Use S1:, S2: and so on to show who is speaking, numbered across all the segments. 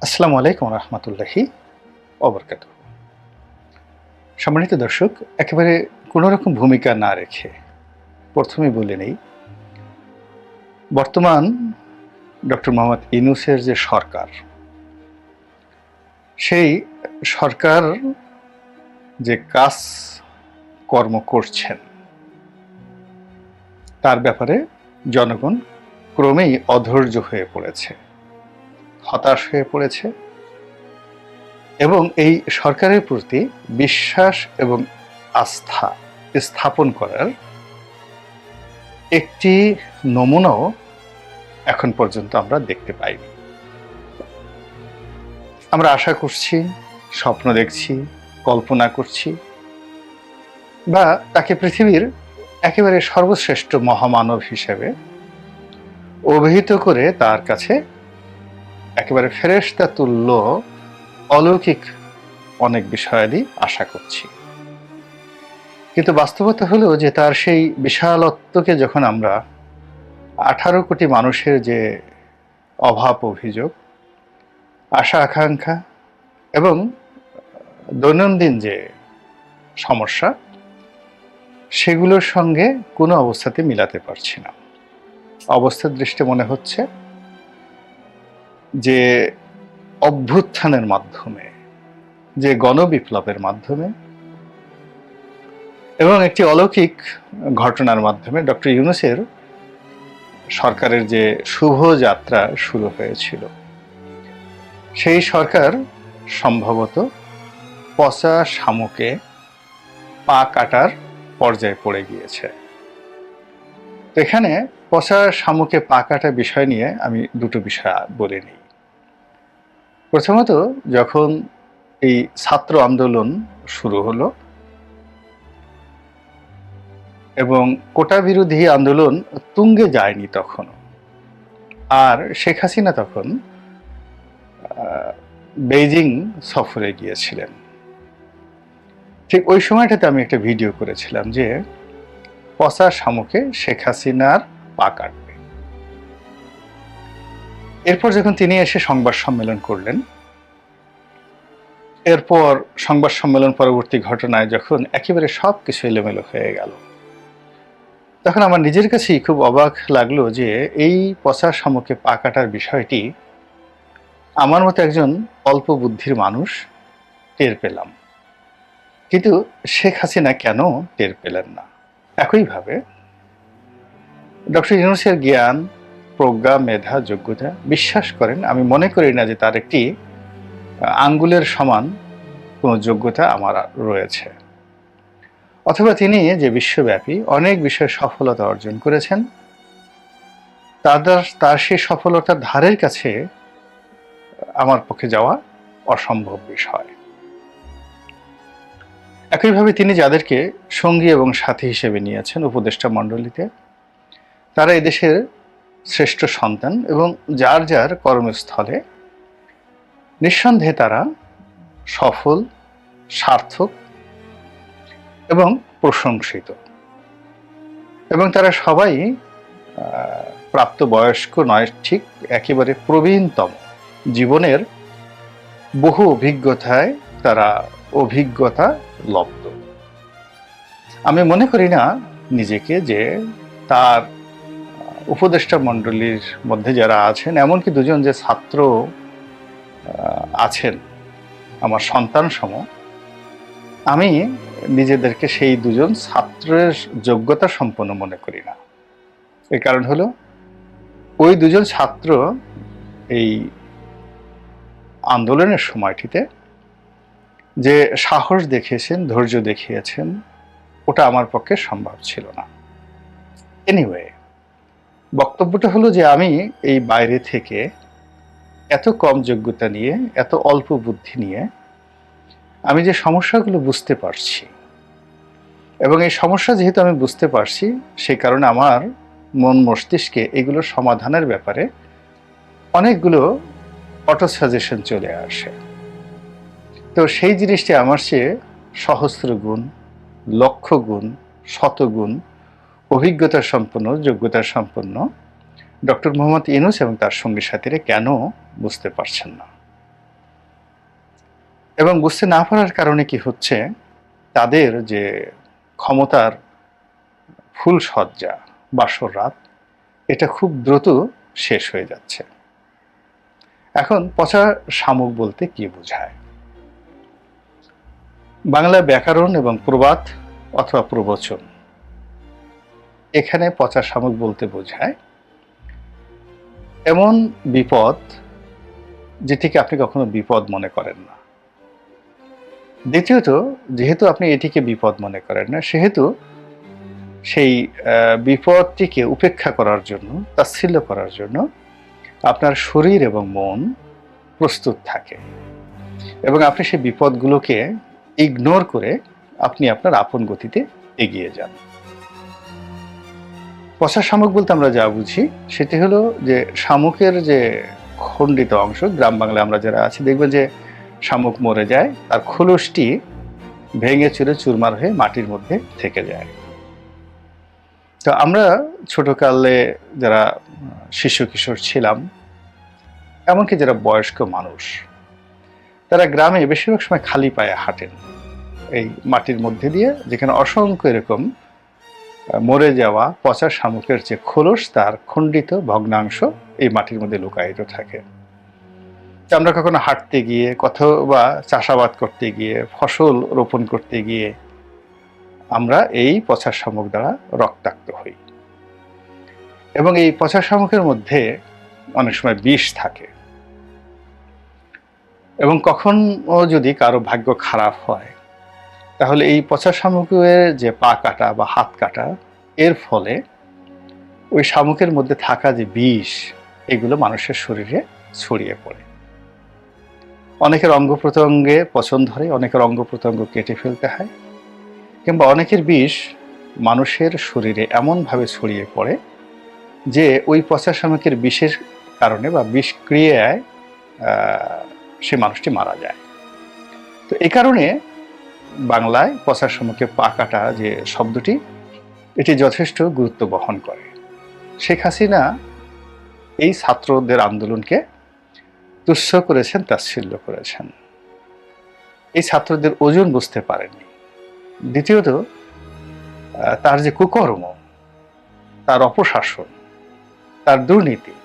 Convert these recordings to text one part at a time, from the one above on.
S1: আসসালামু আলাইকুম রহমতুল্লাহি ওবরকাতুহু। সম্মানিত দর্শক, একেবারে কোনো রকম ভূমিকা না রেখে প্রথমেই বলে নেই, বর্তমান ডক্টর মোহাম্মদ ইউনূসের যে সরকার, সেই সরকার যে কাজ কর্ম করছেন তার ব্যাপারে জনগণ ক্রমেই অধৈর্য হয়ে পড়েছে, হতাশ হয়ে পড়েছে এবং এই সরকারের প্রতি বিশ্বাস এবং আস্থা স্থাপন করার একটি নমুনাও এখন পর্যন্ত আমরা দেখতে পাইনি। আমরা আশা করছি, স্বপ্ন দেখছি, কল্পনা করছি, বা তাকে পৃথিবীর একেবারে সর্বশ্রেষ্ঠ মহামানব হিসেবে অভিহিত করে তার কাছে একেবারে ফেরেশতা তুল্য অলৌকিক অনেক বিষয়াদি আশা করছি। কিন্তু বাস্তবতা হলো যে তার সেই বিশালত্বকে যখন আমরা 18 কোটি মানুষের যে অভাব অভিযোগ, আশা আকাঙ্ক্ষা এবং দৈনন্দিন যে সমস্যা, সেগুলোর সঙ্গে কোনো অবস্থাতে মিলাতে পারছি না। অবস্থার দৃষ্টি মনে হচ্ছে যে অভ্যুত্থানের মাধ্যমে, যে গণবিপ্লবের মাধ্যমে এবং একটি অলৌকিক ঘটনার মাধ্যমে ডক্টর ইউনূসের সরকারের যে শুভ যাত্রা শুরু হয়েছিল, সেই সরকার সম্ভবত পচা শামুকে পা কাটার পর্যায়ে পড়ে গিয়েছে। এখানে পচা শামুকে পা কাটা বিষয় নিয়ে আমি দুটো বিষয় বলে নিই। প্রথমত, যখন এই ছাত্র আন্দোলন শুরু হলো এবং কোটা বিরোধী আন্দোলন তুঙ্গে যায়নি তখনও, আর শেখ হাসিনা তখন বেইজিং সফরে গিয়েছিলেন, ঠিক ওই সময়টাতে আমি একটা ভিডিও করেছিলাম যে পচা শামুকে শেখ হাসিনার পা কাটবে। এরপর যখন তিনি এসে সংবাদ সম্মেলন করলেন, এরপর সংবাদ সম্মেলন পরবর্তী ঘটনায় যখন একেবারে সব কিছু এলোমেলো হয়ে গেল, তখন আমার নিজের কাছেই খুব অবাক লাগলো যে এই পচা শামুকে পা কাটার বিষয়টি আমার মতো একজন অল্প বুদ্ধির মানুষ টের পেলাম, কিন্তু শেখ হাসিনা কেন টের পেলেন না? একইভাবে ডক্টর ইউনূসের জ্ঞান, প্রজ্ঞা, মেধা, যোগ্যতা বিশ্বাস করেন, আমি মনে করি না যে তার একটি আঙ্গুলের সমান কোনো যোগ্যতা আমার রয়েছে, অথবা তিনি যে বিশ্বব্যাপী অনেক বিষয়ে সফলতা অর্জন করেছেন, তার সেই সফলতার ধারের কাছে আমার পক্ষে যাওয়া অসম্ভব বিষয়। একইভাবে তিনি যাদেরকে সঙ্গী এবং সাথী হিসেবে নিয়েছেন উপদেষ্টা মণ্ডলীতে, তারা এদেশের শ্রেষ্ঠ সন্তান এবং যার যার কর্মস্থলে নিঃসন্দেহে তারা সফল, সার্থক এবং প্রশংসিত, এবং তারা সবাই প্রাপ্তবয়স্ক নয়, ঠিক একেবারে প্রবীণতম, জীবনের বহু অভিজ্ঞতায় তারা অভিজ্ঞতা লব্ধ। আমি মনে করি না নিজেকে যে তার উপদেষ্টা মণ্ডলীর মধ্যে যারা আছেন, এমনকি দুজন যে ছাত্র আছেন আমার সন্তান সম, আমি নিজেদেরকে সেই দুজন ছাত্রের যোগ্যতা সম্পন্ন মনে করি না। এর কারণ হলো, ওই দুজন ছাত্র এই আন্দোলনের সময়টিতে যে সাহস দেখিয়েছেন, ধৈর্য দেখিয়েছেন, ওটা আমার পক্ষে সম্ভব ছিল না। এনিওয়ে, বক্তব্যটা হলো যে আমি এই বাইরে থেকে এত কম যোগ্যতা নিয়ে, এত অল্প বুদ্ধি নিয়ে আমি যে সমস্যাগুলো বুঝতে পারছি, এবং এই সমস্যা যেহেতু আমি বুঝতে পারছি, সেই কারণে আমার মন মস্তিষ্কে এগুলো সমাধানের ব্যাপারে অনেকগুলো অটো সাজেশন চলে আসে। তো সেই জিনিসটি আমার চেয়ে সহস্র গুণ, লক্ষ গুণ, শতগুণ অভিজ্ঞতা সম্পন্ন, যোগ্যতা সম্পন্ন ডক্টর মোহাম্মদ ইউনূস এবং তার সঙ্গী সাথীরা কেন বুঝতে পারছেন না? এবং বুঝতে না পারার কারণে কি হচ্ছে, তাদের যে ক্ষমতার ফুল সজ্জা, বাসর রাত, এটা খুব দ্রুত শেষ হয়ে যাচ্ছে। এখন পচা শামুক বলতে কি বোঝায়? বাংলা ব্যাকরণ এবং প্রবাদ অথবা প্রবচন, এখানে পচা শামুক বলতে বোঝায় এমন বিপদ যেটিকে আপনি কখনো বিপদ মনে করেন না। দ্বিতীয়ত, যেহেতু আপনি এটিকে বিপদ মনে করেন না, সেহেতু সেই বিপদটিকে উপেক্ষা করার জন্য, তাচ্ছিল্য করার জন্য আপনার শরীর এবং মন প্রস্তুত থাকে, এবং আপনি সেই বিপদগুলোকে ইগনোর করে আপনি আপনার আপন গতিতে এগিয়ে যান। পচা শামুক বলতে আমরা যা বুঝি সেটি হলো যে শামুকের যে খণ্ডিত অংশ, গ্রাম বাংলায় আমরা যারা আছি দেখবেন যে শামুক মরে যায়, তার খোলসটি ভেঙে চুরে চুরমার হয়ে মাটির মধ্যে থেকে যায়। তো আমরা ছোটকালে যারা শিশু কিশোর ছিলাম, এমনকি যারা বয়স্ক মানুষ, তারা গ্রামে বেশিরভাগ সময় খালি পায়ে হাঁটেন এই মাটির মধ্যে দিয়ে, যেখানে অসংখ্য এরকম মরে যাওয়া পচা শামুকের যে খোলস, তার খণ্ডিত ভগ্নাংশ এই মাটির মধ্যে লুকায়িত থাকে। আমরা কখনো হাঁটতে গিয়ে, কোথাও বা চাষাবাদ করতে গিয়ে, ফসল রোপণ করতে গিয়ে আমরা এই পচা শামুক দ্বারা রক্তাক্ত হই, এবং এই পচা শামুকের মধ্যে অনেক সময় বিষ থাকে। এবং কখনো যদি কারো ভাগ্য খারাপ হয়, তাহলে এই পচা শামুকের যে পা কাটা বা হাত কাটা, এর ফলে ওই শামুকের মধ্যে থাকা যে বিষ, এগুলো মানুষের শরীরে ছড়িয়ে পড়ে। অনেকের অঙ্গ প্রত্যঙ্গে পচন ধরে, অনেকের অঙ্গ প্রত্যঙ্গ কেটে ফেলতে হয়, কিংবা অনেকের বিষ মানুষের শরীরে এমনভাবে ছড়িয়ে পড়ে যে ওই পচা শামুকের বিষের কারণে বা বিষক্রিয়ায় সে মানুষটি মারা যায়। তো এই কারণে বাংলায় পচা শামুকে পা কাটা যে শব্দটি, এটি যথেষ্ট গুরুত্ব বহন করে। শেখ হাসিনা এই ছাত্রদের আন্দোলনকে তুচ্ছ করেছেন, তাচ্ছিল্য করেছেন, এই ছাত্রদের ওজন বুঝতে পারেননি। দ্বিতীয়ত, তার যে কুকর্ম, তার অপশাসন, তার দুর্নীতি,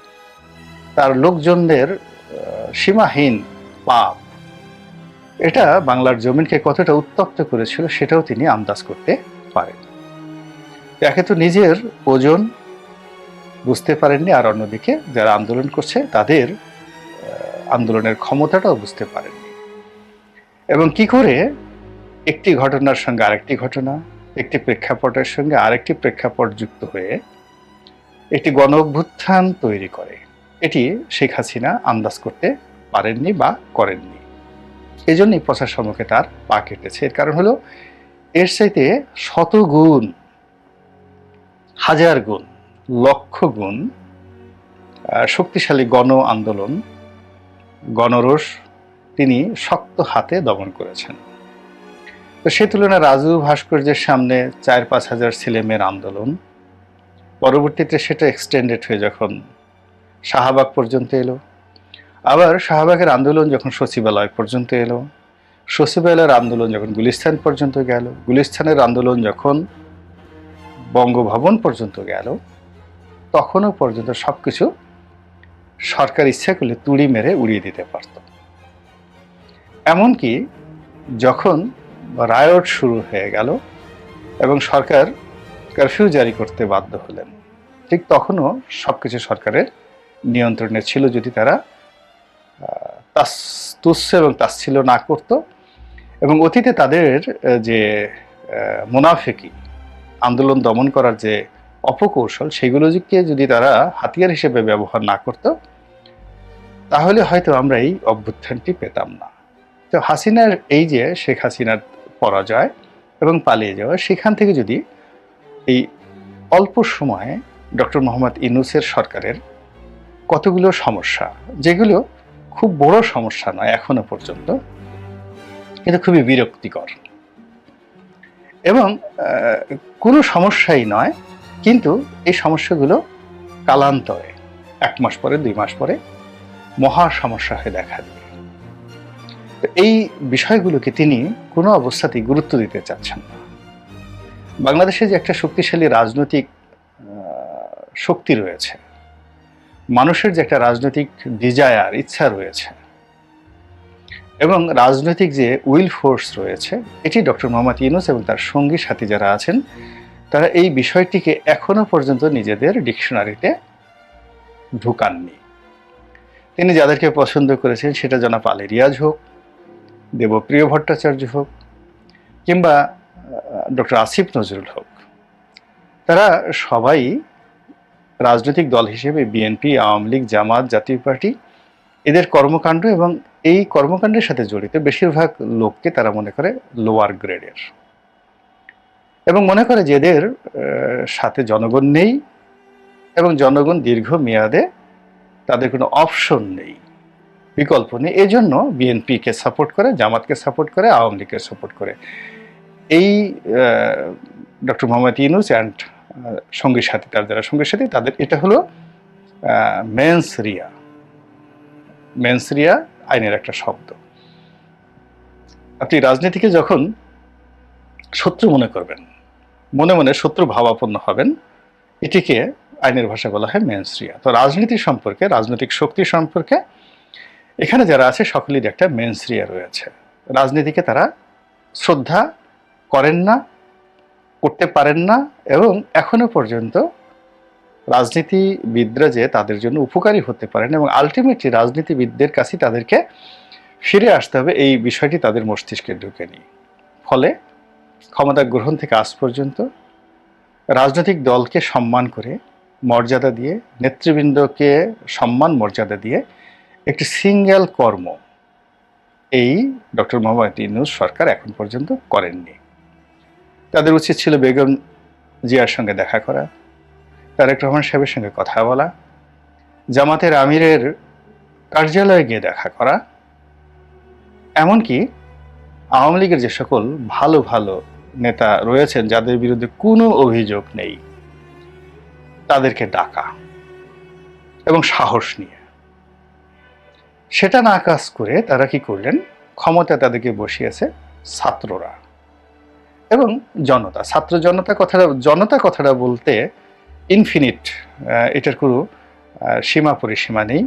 S1: তার লোকজনদের সীমাহীন পাপ, এটা বাংলার জমিনকে কতটা উত্তপ্ত করেছিল সেটাও তিনি আন্দাজ করতে পারেন। একে তো নিজের ওজন বুঝতে পারেননি, আর অন্যদিকে যারা আন্দোলন করছে তাদের আন্দোলনের ক্ষমতাটাও বুঝতে পারেননি। এবং কি করে একটি ঘটনার সঙ্গে আরেকটি ঘটনা, একটি প্রেক্ষাপটের সঙ্গে আরেকটি প্রেক্ষাপট যুক্ত হয়ে একটি গণ অভ্যুত্থান তৈরি করে, এটি শেখ হাসিনা আন্দাজ করতে পারেননি বা করেননি। এই জন্যই পচা শামুকে তার পা কেটেছে। এর কারণ হলো, এর চাইতে শত গুণ, হাজার গুণ, লক্ষ গুণ শক্তিশালী গণ আন্দোলন, গণরোষ তিনি শক্ত হাতে দমন করেছেন। তো সে তুলনায় রাজু ভাস্কর্যের সামনে ৪-৫ হাজার ছেলেমেয়ের আন্দোলন, পরবর্তীতে সেটা এক্সটেন্ডেড হয়ে যখন শাহবাগ পর্যন্ত এলো, আবার শাহবাগের আন্দোলন যখন সচিবালয় পর্যন্ত এলো, সচিবালয়ের আন্দোলন যখন গুলিস্তান পর্যন্ত গেল, গুলিস্তানের আন্দোলন যখন বঙ্গভবন পর্যন্ত গেল, তখনও পর্যন্ত সবকিছু সরকার ইচ্ছা করলে তুড়ি মেরে উড়িয়ে দিতে পারত। এমনকি যখন রায়ট শুরু হয়ে গেল এবং সরকার কারফিউ জারি করতে বাধ্য হলেন, ঠিক তখনও সবকিছু সরকারের নিয়ন্ত্রণে ছিল, যদি তারা তুচ্ছ এবং তাচ্ছিল্য না করত। এবং অতীতে তাদের যে মুনাফিকি, আন্দোলন দমন করার যে অপকৌশল, সেগুলোকে যদি তারা হাতিয়ার হিসেবে ব্যবহার না করত, তাহলে হয়তো আমরা এই অভ্যুত্থানটি পেতাম না। তো হাসিনার এই যে শেখ হাসিনার পরাজয় এবং পালিয়ে যাওয়া, সেখান থেকে যদি এই অল্প সময়ে ডক্টর মোহাম্মদ ইউনূসের সরকারের কতগুলো সমস্যা, যেগুলো খুব বড় সমস্যা নয় এখনো পর্যন্ত, কিন্তু খুবই বিরক্তিকর এবং কোনো সমস্যাই নয়, কিন্তু এই সমস্যাগুলো কালান্তরে ১ মাস পরে, ২ মাস পরে মহা সমস্যা হয়ে দেখা দেবে। তো এই বিষয়গুলোকে তিনি কোনো অবস্থাতেই গুরুত্ব দিতে চাচ্ছেন না। বাংলাদেশে যে একটা শক্তিশালী রাজনৈতিক শক্তি রয়েছে, মানুষের যে একটা রাজনৈতিক ডিজায়ার, ইচ্ছা রয়েছে, এবং রাজনৈতিক যে উইল ফোর্স রয়েছে, এটি ডক্টর মোহাম্মদ ইউনূস এবং তার সঙ্গী সাথী যারা আছেন তারা এই বিষয়টিকে এখনো পর্যন্ত নিজেদের ডিকশনারিতে ঢুকাননি। তিনি যাদেরকে পছন্দ করেছেন, সেটা জনাব আলী রিয়াজ হোক, দেবপ্রিয় ভট্টাচার্য হোক, কিংবা ডক্টর আসিফ নজরুল হোক, তারা সবাই রাজনৈতিক দল হিসেবে বিএনপি, আওয়ামী লীগ, জামাত, জাতীয় পার্টি, এদের কর্মকাণ্ড এবং এই কর্মকাণ্ডের সাথে জড়িত বেশিরভাগ লোককে তারা মনে করে লোয়ার গ্রেডের, এবং মনে করে যে এদের সাথে জনগণ নেই এবং জনগণ দীর্ঘ মেয়াদে তাদের কোনো অপশন নেই, বিকল্প নেই। এই জন্য বিএনপিকে সাপোর্ট করে, জামাতকে সাপোর্ট করে, আওয়ামী লীগকে সাপোর্ট করে। এই ডক্টর মোহাম্মদ ইউনূস অ্যান্ড সঙ্গী সাথী, তার যারা সঙ্গী সাথী, তাদের এটা হলো মেন্সরিয়া। মেন্সরিয়া আইনের একটা শব্দ। আপনি রাজনীতিকে যখন শত্রু মনে করবেন, মনে মনে শত্রু ভাবাপন্ন হবেন, এটিকে আইনের ভাষায় বলা হয় মেন্সরিয়া। তো রাজনীতি সম্পর্কে, রাজনৈতিক শক্তি সম্পর্কে এখানে যারা আছে সকলের একটা মেন্সরিয়া রয়েছে। রাজনীতিকে তারা শ্রদ্ধা করেন না, করতে পারেন না, এবং এখনো পর্যন্ত রাজনীতিবিদরা যে তাদের জন্য উপকারী হতে পারেন এবং আলটিমেটলি রাজনীতিবিদদের কাছে তাদেরকে ফিরে আসতে হবে, এই বিষয়টি তাদের মস্তিষ্কে ঢুকেনি। ফলে ক্ষমতা গ্রহণ থেকে আজ পর্যন্ত রাজনৈতিক দলকে সম্মান করে, মর্যাদা দিয়ে, নেতৃবৃন্দকে সম্মান মর্যাদা দিয়ে একটি সিঙ্গেল কর্ম এই ডক্টর মোহাম্মদ ইউনূস সরকার এখন পর্যন্ত করেননি। তাদের উচিত ছিল বেগম জিয়ার সঙ্গে দেখা করা, তারেক রহমান সাহেবের সঙ্গে কথা বলা, জামাতের আমিরের কার্যালয়ে গিয়ে দেখা করা, এমনকি আওয়ামী লীগের যে সকল ভালো ভালো নেতা রয়েছেন যাদের বিরুদ্ধে কোনো অভিযোগ নেই, তাদেরকে ডাকা এবং সাহস নিয়ে। সেটা না কাজ করে তারা কি করলেন, ক্ষমতা তাদেরকে বসিয়েছে ছাত্ররা এবং জনতা। ছাত্র জনতা কথাটা বলতে ইনফিনিট, এটার কোনো সীমা পরিসীমা নেই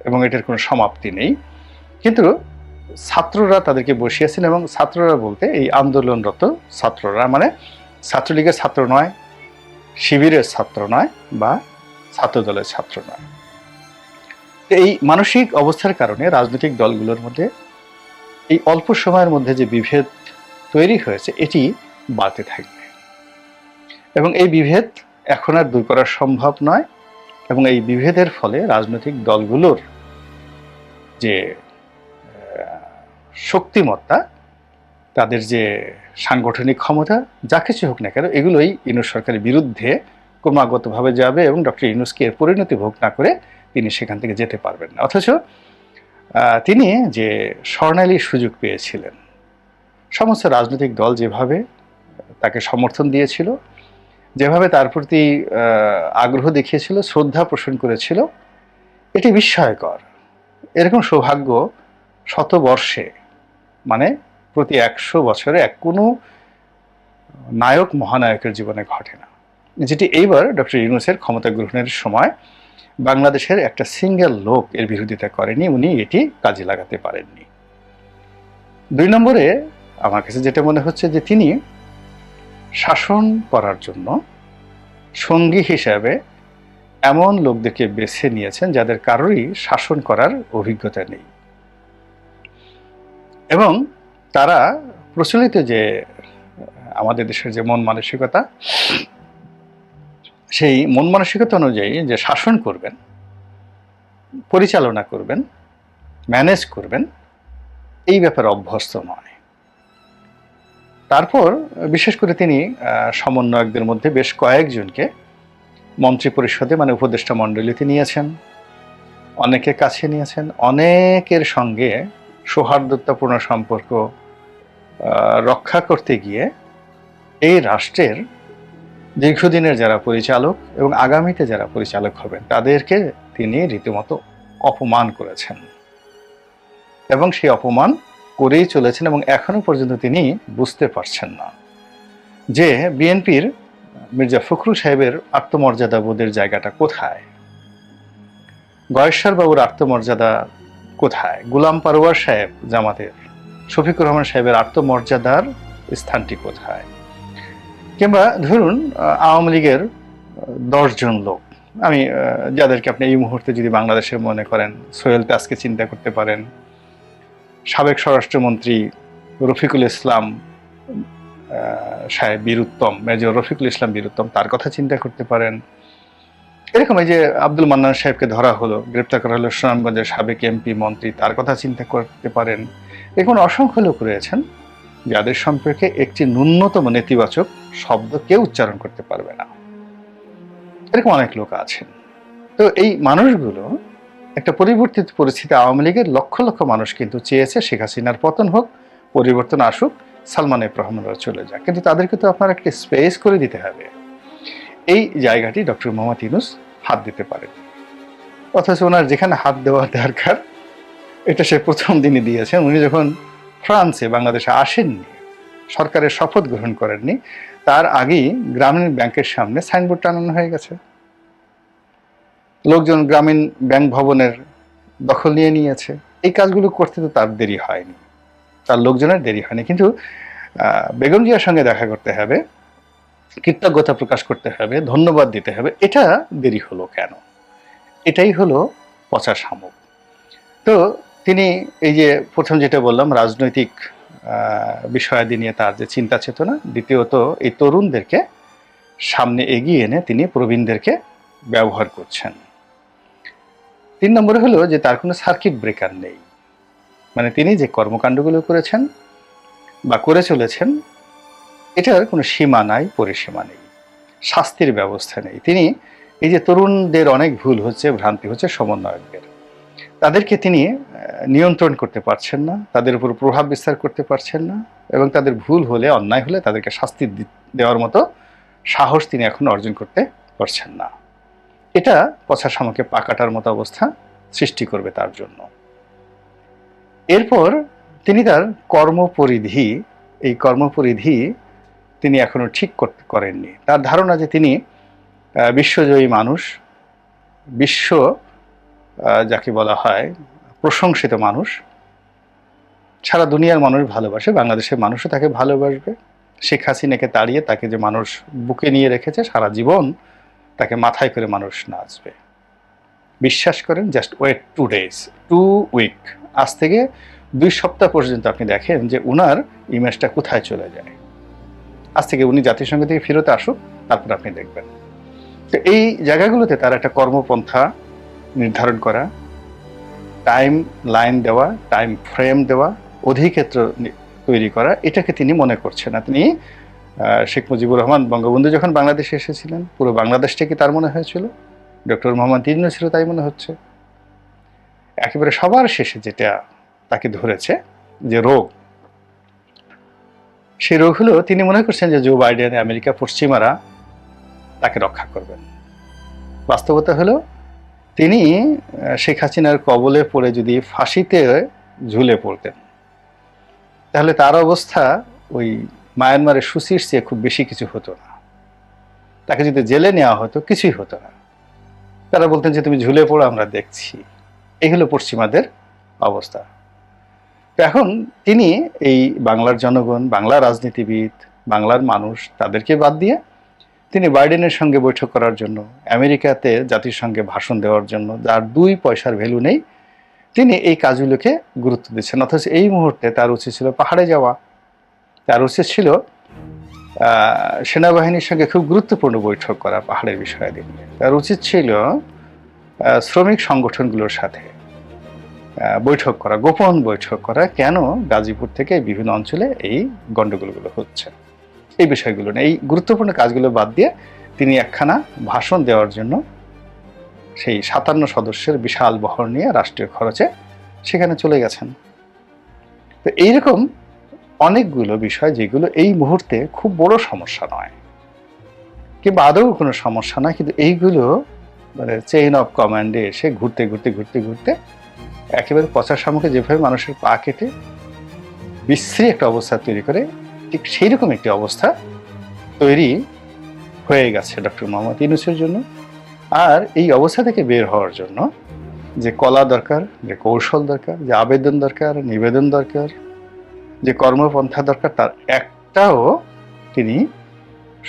S1: এবং এটার কোনো সমাপ্তি নেই, কিন্তু ছাত্ররা তাদেরকে বসিয়েছেন। এবং ছাত্ররা বলতে এই আন্দোলনরত ছাত্ররা, মানে ছাত্রলীগের ছাত্র নয়, শিবিরের ছাত্র নয়, বা ছাত্রদলের ছাত্র নয়। এই মানসিক অবস্থার কারণে রাজনৈতিক দলগুলোর মধ্যে এই অল্প সময়ের মধ্যে যে বিভেদ তৈরি হয়েছে, এটি বাড়তে থাকবে এবং এই বিভেদ এখন আর দূর করা সম্ভব নয়। এবং এই বিভেদের ফলে রাজনৈতিক দলগুলোর যে শক্তিমত্তা, তাদের যে সাংগঠনিক ক্ষমতা, যা কিছু হোক না কেন, এগুলোই ইউনূস সরকারের বিরুদ্ধে ক্রমাগতভাবে যাবে এবং ডক্টর ইউনূসকে এর পরিণতি ভোগ না করে তিনি সেখান থেকে যেতে পারবেন না। অথচ তিনি যে স্বর্ণালী সুযোগ পেয়েছিলেন, সমস্ত রাজনৈতিক দল যেভাবে তাকে সমর্থন দিয়েছিল, যেভাবে তার প্রতি আগ্রহ দেখিয়েছিল, শ্রদ্ধা পোষণ করেছিল, এটি বিস্ময়কর। এরকম সৌভাগ্য শতবর্ষে, মানে প্রতি 100 বছরে কোনো নায়ক মহানায়কের জীবনে ঘটে না, যেটি এইবার ডক্টর ইউনূসের ক্ষমতা গ্রহণের সময় বাংলাদেশের একটা সিঙ্গেল লোক এর বিরোধিতা করেনি, উনি এটি কাজে লাগাতে পারেননি। 2 নম্বরে আমার কাছে যেটা মনে হচ্ছে যে তিনি শাসন করার জন্য সঙ্গী হিসাবে এমন লোকদেরকে বেছে নিয়েছেন যাদের কারোরই শাসন করার অভিজ্ঞতা নেই, এবং তারা প্রচলিত যে আমাদের দেশের যে মন মানসিকতা, সেই মন মানসিকতা অনুযায়ী যে শাসন করবেন, পরিচালনা করবেন, ম্যানেজ করবেন, এই ব্যাপারে অভ্যস্ত নয়। তারপর বিশেষ করে তিনি সমন্বয়কদের মধ্যে বেশ কয়েকজনকে মন্ত্রী পরিষদে, মানে উপদেষ্টা মণ্ডলীতে নিয়েছেন, অনেকের কাছে নিয়েছেন, অনেকের সঙ্গে সৌহার্দ্যতাপূর্ণ সম্পর্ক রক্ষা করতে গিয়ে এই রাষ্ট্রের দীর্ঘদিনের যারা পরিচালক এবং আগামীতে যারা পরিচালক হবেন তাদেরকে তিনি রীতিমতো অপমান করেছেন, এবং সেই অপমান করেই চলেছেন এবং এখনো পর্যন্ত তিনি বুঝতে পারছেন না যে বিএনপির মির্জা ফখরুল সাহেবের আত্মমর্যাদা বোধের জায়গাটা কোথায়, গয়েশ্বর বাবুর আত্মমর্যাদা কোথায়, গোলাম পারওয়ার সাহেব জামাতের, শফিকুর রহমান সাহেবের আত্মমর্যাদার স্থানটি কোথায়, কিংবা ধরুন আওয়ামী লীগের 10 জন লোক, আমি যাদেরকে আপনি এই মুহূর্তে যদি বাংলাদেশে মনে করেন, সোহেল তাজকে চিন্তা করতে পারেন, সাবেক স্বরাষ্ট্রমন্ত্রী রফিকুল ইসলাম সাহেব বীরুত্তম, মেজর রফিকুল ইসলাম বীরুত্তম, তার কথা চিন্তা করতে পারেন। এরকম এই যে আব্দুল মান্নান সাহেবকে ধরা হলো, গ্রেপ্তার করা হলো, সুনামগঞ্জের সাবেক এমপি মন্ত্রী, তার কথা চিন্তা করতে পারেন। এরকম অসংখ্য লোক রয়েছেন যাদের সম্পর্কে একটি ন্যূনতম নেতিবাচক শব্দ কেউ উচ্চারণ করতে পারবে না। এরকম অনেক লোক আছেন। তো এই মানুষগুলো একটা পরিবর্তিত পরিস্থিতি, আওয়ামী লীগের লক্ষ লক্ষ মানুষ কিন্তু চেয়েছে শেখ হাসিনার পতন হোক, পরিবর্তন আসুক, সালমান এফ রহমানরা চলে যাক, কিন্তু তাদেরকে তো আপনার একটা স্পেস করে দিতে হবে। এই জায়গাটি ডক্টর মোহাম্মদ ইউনূস হাত দিতে পারেন, অথচ ওনার যেখানে হাত দেওয়া দরকার এটা সে প্রথম দিনই দিয়েছেন। উনি যখন ফ্রান্সে বাংলাদেশে আসেননি, সরকারের শপথ গ্রহণ করেননি, তার আগেই গ্রামীণ ব্যাংকের সামনে সাইনবোর্ড টানানো হয়ে গেছে। লোকজন গ্রামীণ ব্যাংক ভবনের দখল নিয়ে নিয়েছে। এই কাজগুলো করতে তো তার দেরি হয়নি, তার লোকজনের দেরি হয়নি, কিন্তু বেগম জিয়ার সঙ্গে দেখা করতে হবে, কৃতজ্ঞতা প্রকাশ করতে হবে, ধন্যবাদ দিতে হবে, এটা দেরি হলো কেন? এটাই হলো পচা শামুক। তো তিনি এই যে প্রথম যেটা বললাম, রাজনৈতিক বিষয়াদি নিয়ে তার যে চিন্তা চেতনা, দ্বিতীয়ত এই তরুণদেরকে সামনে এগিয়ে এনে তিনি প্রবীণদেরকে ব্যবহার করছেন। 3 নম্বরে হলো যে তার কোনো সার্কিট ব্রেকার নেই, মানে তিনি যে কর্মকাণ্ডগুলো করেছেন বা করে চলেছেন এটার কোনো সীমা নাই, পরিসীমা নেই, শাস্তির ব্যবস্থা নেই। তিনি এই যে তরুণদের অনেক ভুল হচ্ছে, ভ্রান্তি হচ্ছে সমন্বয়কদের, তাদেরকে তিনি নিয়ন্ত্রণ করতে পারছেন না, তাদের উপর প্রভাব বিস্তার করতে পারছেন না, এবং তাদের ভুল হলে, অন্যায় হলে তাদেরকে শাস্তি দেওয়ার মতো সাহস তিনি এখন অর্জন করতে পারছেন না। এটা পচা শামুকে পাকাটার মতো অবস্থা সৃষ্টি করবে তার জন্য। এরপর তিনি তার কর্মপরিধি, এই কর্মপরিধি তিনি এখনো ঠিক করতে করেননি। তার ধারণা যে তিনি বিশ্বজয়ী মানুষ, বিশ্ব যাকে বলা হয় প্রশংসিত মানুষ, সারা দুনিয়ার মানুষ ভালোবাসে, বাংলাদেশের মানুষও তাকে ভালোবাসবে। শেখ হাসিনাকে তাড়িয়ে তাকে যে মানুষ বুকে নিয়ে রেখেছে, সারা জীবন তাকে মাথায় করে মানুষ নাচবে। বিশ্বাস করেন, জাস্ট ওয়েট 2 days, 2 week, আজ থেকে 2 সপ্তাহ পর্যন্ত আপনি দেখেন যে উনার ইমেজটা কোথায় চলে যায়। আজ থেকে উনি জাতিসংঘ থেকে ফেরত আসুক, তারপর আপনি দেখবেন। তো এই জায়গাগুলোতে তার একটা কর্মপন্থা নির্ধারণ করা, টাইম লাইন দেওয়া, টাইম ফ্রেম দেওয়া, অধিক্ষেত্র তৈরি করা, এটাকে তিনি মনে করছেন না। তিনি শেখ মুজিবুর রহমান বঙ্গবন্ধু যখন বাংলাদেশে এসেছিলেন, পুরো বাংলাদেশটাকে তার মনে হয়েছিল, ডক্টর মোহাম্মদ ইউনূসেরও তাই মনে হচ্ছে। একেবারে সবার শেষে যেটা তাকে ধরেছে যে রোগ, সেই রোগ হলো তিনি মনে করছেন যে জো বাইডেন, আমেরিকা, পশ্চিমারা তাকে রক্ষা করবেন। বাস্তবতা হলো তিনি শেখ হাসিনার কবলে পড়ে যদি ফাঁসিতে ঝুলে পড়তেন, তাহলে তার অবস্থা ওই মায়ানমারের সুচির চেয়ে খুব বেশি কিছু হতো না। তাকে যদি জেলে নেওয়া হতো, কিছুই হতো না। তারা বলতেন যে তুমি ঝুলে পড়ো, আমরা দেখছি। এই হলো পশ্চিমাদের অবস্থা। তো এখন তিনি এই বাংলার জনগণ, বাংলার রাজনীতিবিদ, বাংলার মানুষ, তাদেরকে বাদ দিয়ে তিনি বাইডেনের সঙ্গে বৈঠক করার জন্য, আমেরিকাতে জাতিসংঘে ভাষণ দেওয়ার জন্য, যার 2 পয়সার ভ্যালু নেই, তিনি এই কাজগুলোকে গুরুত্ব দিচ্ছেন। অথচ এই মুহূর্তে তার উচিত ছিল পাহাড়ে যাওয়া, তার উচিত ছিল সেনাবাহিনীর সঙ্গে খুব গুরুত্বপূর্ণ বৈঠক করা পাহাড়ের বিষয়াদি নিয়ে, তার উচিত ছিল শ্রমিক সংগঠনগুলোর সাথে বৈঠক করা, গোপন বৈঠক করা, কেন গাজীপুর থেকে বিভিন্ন অঞ্চলে এই গন্ডগোলগুলো হচ্ছে, এই বিষয়গুলো নিয়ে। এই গুরুত্বপূর্ণ কাজগুলো বাদ দিয়ে তিনি একখানা ভাষণ দেওয়ার জন্য সেই 57 সদস্যের বিশাল বহর নিয়ে রাষ্ট্রীয় খরচে সেখানে চলে গেছেন। তো এইরকম অনেকগুলো বিষয় যেগুলো এই মুহূর্তে খুব বড় সমস্যা নয়, কিংবা আদৌ কোনো সমস্যা নয়, কিন্তু এইগুলো মানে চেইন অফ কমান্ডে এসে ঘুরতে ঘুরতে ঘুরতে ঘুরতে একেবারে পচা শামুকে যেভাবে মানুষের পা কেটে বিশ্রী একটা অবস্থা তৈরি করে, ঠিক সেই রকম একটি অবস্থা তৈরি হয়ে গেছে ডক্টর মোহাম্মদ ইউনূসের জন্য। আর এই অবস্থা থেকে বের হওয়ার জন্য যে কলা দরকার, যে কৌশল দরকার, যে আবেদন দরকার, নিবেদন দরকার, যে কর্মপন্থা দরকার, তার একটাও তিনি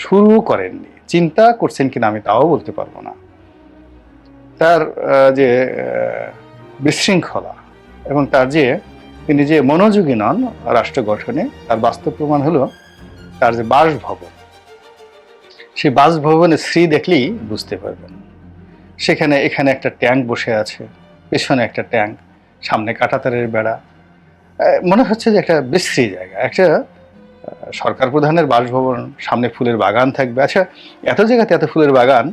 S1: শুরু করেননি। চিন্তা করছেন কিনা আমি তাও বলতে পারবো না। তার যে বিশৃঙ্খলা এবং তার যে তিনি যে মনোযোগী নন রাষ্ট্র গঠনে, তার বাস্তব প্রমাণ হলো তার যে বাসভবন, সেই বাসভবনের শ্রী দেখলেই বুঝতে পারবেন। সেখানে এখানে একটা ট্যাঙ্ক বসে আছে, পেছনে একটা ট্যাঙ্ক, সামনে কাঁটাতারের বেড়া। মনে হচ্ছে যে একটা বিশ্রী জায়গা, একটা সরকার প্রধানের বাসভবন, সামনে ফুলের বাগান থাকবে। আচ্ছা, এত জায়গাতে এত ফুলের বাগান,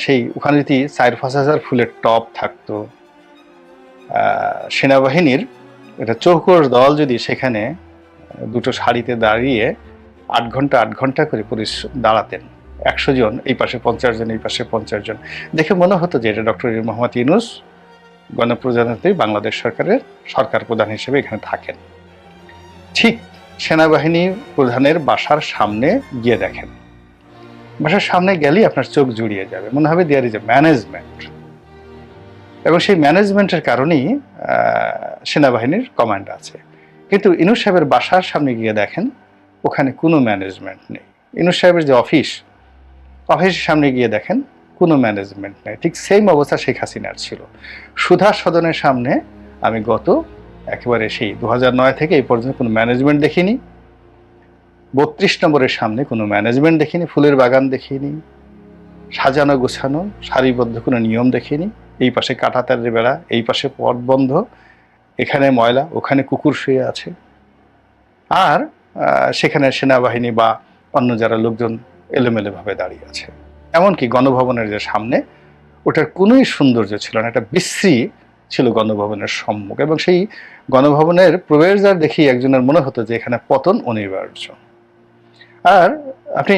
S1: সেই ওখানে যদি 4-5 হাজার ফুলের টব থাকতো, সেনাবাহিনীর একটা চৌকস দল যদি সেখানে দুটো সারিতে দাঁড়িয়ে 8 ঘন্টা 8 ঘন্টা করে দাঁড়াতেন, 100 জন, এই পাশে 50 জন, এই পাশে 50 জন, দেখে মনে হতো যে এটা ডক্টর মোহাম্মদ ইউনূস গণপ্রজাতন্ত্রী বাংলাদেশ সরকারের সরকার প্রধান হিসেবে এখানে থাকেন। ঠিক সেনাবাহিনী প্রধানের বাসার সামনে গিয়ে দেখেন, বাসার সামনে গেলেই আপনার চোখ জুড়িয়ে যাবে, মনে হবে দেয়ার ইজ এ ম্যানেজমেন্ট। এবং সেই ম্যানেজমেন্টের কারণেই সেনাবাহিনীর কমান্ড আছে। কিন্তু ইউনূস সাহেবের বাসার সামনে গিয়ে দেখেন ওখানে কোনো ম্যানেজমেন্ট নেই। ইউনূস সাহেবের যে অফিসের সামনে গিয়ে দেখেন কোনো ম্যানেজমেন্ট নেই। ঠিক সেম অবস্থা শেখ হাসিনার ছিল। সুধা সদনের সামনে আমি গত একেবারে সেই 2009 থেকে এই পর্যন্ত কোনো ম্যানেজমেন্ট দেখিনি। 32 নম্বরের সামনে কোনো ম্যানেজমেন্ট দেখিনি, ফুলের বাগান দেখিনি, সাজানো গোছানো সারিবদ্ধ কোনো নিয়ম দেখিনি। এই পাশে কাঁটাতারের বেড়া, এই পাশে পথ বন্ধ, এখানে ময়লা, ওখানে কুকুর শুয়ে আছে, আর সেখানে সেনাবাহিনী বা অন্য যারা লোকজন এলোমেলোভাবে দাঁড়িয়ে আছে। এমনকি গণভবনের যে সামনে, ওটার কোনোই সৌন্দর্য ছিল না, একটা বিশ্রী ছিল গণভবনের সম্মুখ। এবং সেই গণভবনের প্রবেশদ্বার দেখেই একজনের মনে হতো যে এখানে পতন অনিবার্য। আর আপনি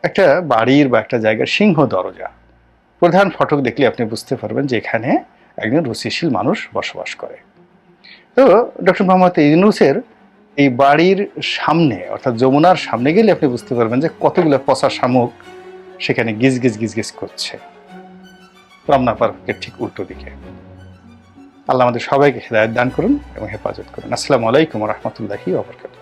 S1: একটা বাড়ির বা একটা জায়গার সিংহ দরজা, প্রধান ফটক দেখলে আপনি বুঝতে পারবেন যে এখানে একজন রুচিশীল মানুষ বসবাস করে। তো ডক্টর মোহাম্মদ ইউনূসের এই বাড়ির সামনে, অর্থাৎ যমুনার সামনে গেলে আপনি বুঝতে পারবেন যে কতগুলো পচা শামুক সেখানে গিজ গিজ করছে, রমনা পার্কের ঠিক উল্টো দিকে। আল্লাহ আমাদের সবাইকে হেদায়েত দান করুন এবং হেফাজত করুন। আসসালামু আলাইকুম ওয়া রাহমাতুল্লাহি ওয়া বারাকাতুহু।